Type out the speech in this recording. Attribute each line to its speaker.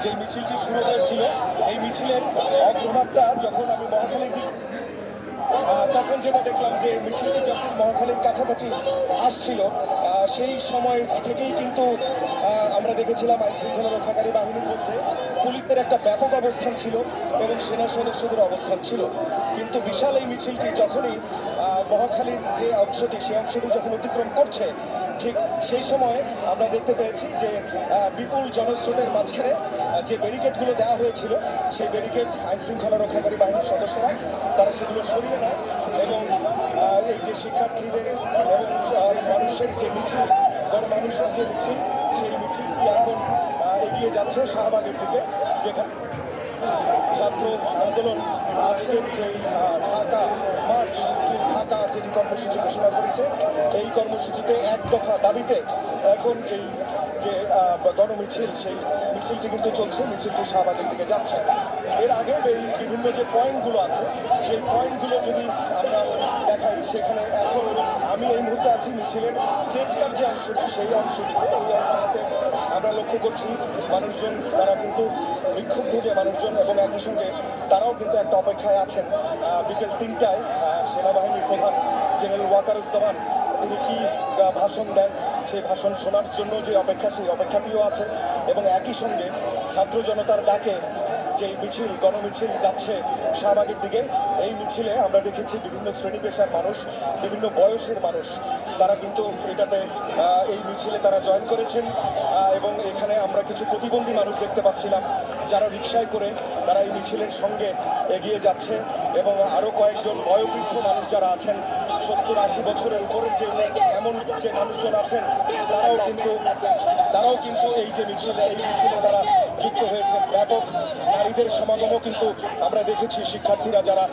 Speaker 1: যে মিছিলটি শুরু হয়েছিল, এই মিছিলের অগ্রভাগটা যখন আমি মহাখালীর দিকে তখন যেটা দেখলাম যে মিছিলটি যখন মহাখালীর কাছাকাছি আসছিল, সেই সময় থেকেই কিন্তু আমরা দেখেছিলাম আইন শৃঙ্খলা রক্ষাকারী বাহিনীর মধ্যে পুলিশের একটা ব্যাপক অবস্থান ছিল এবং সেনা সদস্যদের অবস্থান ছিল। কিন্তু বিশাল এই মিছিলটি যখনই মহাখালীর যে অংশটি, সেই অংশটি যখন অতিক্রম করছে, ঠিক সেই সময় আমরা দেখতে পেয়েছি যে বিপুল জনস্রোতের মাঝখানে যে ব্যারিকেডগুলো দেওয়া হয়েছিল, সেই ব্যারিকেড আইন শৃঙ্খলা রক্ষাকারী বাহিনীর সদস্যরা তারা সেগুলো সরিয়ে নেয় এবং এই যে শিক্ষার্থীদের এবং মানুষের যে মিছিল, গণমানুষের যে মিছিল, সেই মিছিলটি এখন এগিয়ে যাচ্ছে শাহবাগের দিকে, যেখানে ছাত্র আন্দোলন আজকের যে ঢাকা মার্চ টু ঢাকা যেটি কর্মসূচি ঘোষণা করেছে, এই কর্মসূচিতে এক দফা দাবিতে এখন এই যে গণমিছিল, সেই মিছিলটি কিন্তু চলছে, মিছিলটি শাহবাগের দিকে যাচ্ছে। এর আগে এই বিভিন্ন যে পয়েন্টগুলো আছে, সেই পয়েন্টগুলো যদি আমরা দেখাই, সেখানে এখন আমি এই মুহূর্তে আছি মিছিলের তেজগাঁর যে অংশটি, সেই অংশটিতে। এই অংশটিতে আমরা লক্ষ্য করছি মানুষজন, তারা কিন্তু বিক্ষুব্ধ যে মানুষজন, এবং একই সঙ্গে তারাও কিন্তু একটা অপেক্ষায় আছেন বিকেল 3টায় সেনাবাহিনীর প্রধান জেনারেল ওয়াকারুজ্জামান তিনি কি ভাষণ দেন, সেই ভাষণ শোনার জন্য যে অপেক্ষা, সেই অপেক্ষাটিও আছে। এবং একই সঙ্গে ছাত্র জনতার ডাকে যে মিছিল, গণমিছিল যাচ্ছে শাহবাগের দিকে, এই মিছিলে আমরা দেখেছি বিভিন্ন শ্রেণী পেশার মানুষ, বিভিন্ন বয়সের মানুষ, তারা কিন্তু এটাতে এই মিছিলে তারা জয়েন করেছেন। এবং এখানে আমরা কিছু প্রতিবন্ধী মানুষ দেখতে পাচ্ছিলাম, যারা রিকশায় করে তারা এই মিছিলের সঙ্গে এগিয়ে যাচ্ছে। এবং আরও কয়েকজন বয়োবৃদ্ধ মানুষ যারা আছেন, 70-80 বছরের উপরের যে এমন যে মানুষজন আছেন, তারাও কিন্তু এই যে মিছিল, এই মিছিলে তারা যুক্ত হয়েছে। ব্যাপক নারীদের সমাগমও কিন্তু আমরা দেখেছি, শিক্ষার্থীরা যারা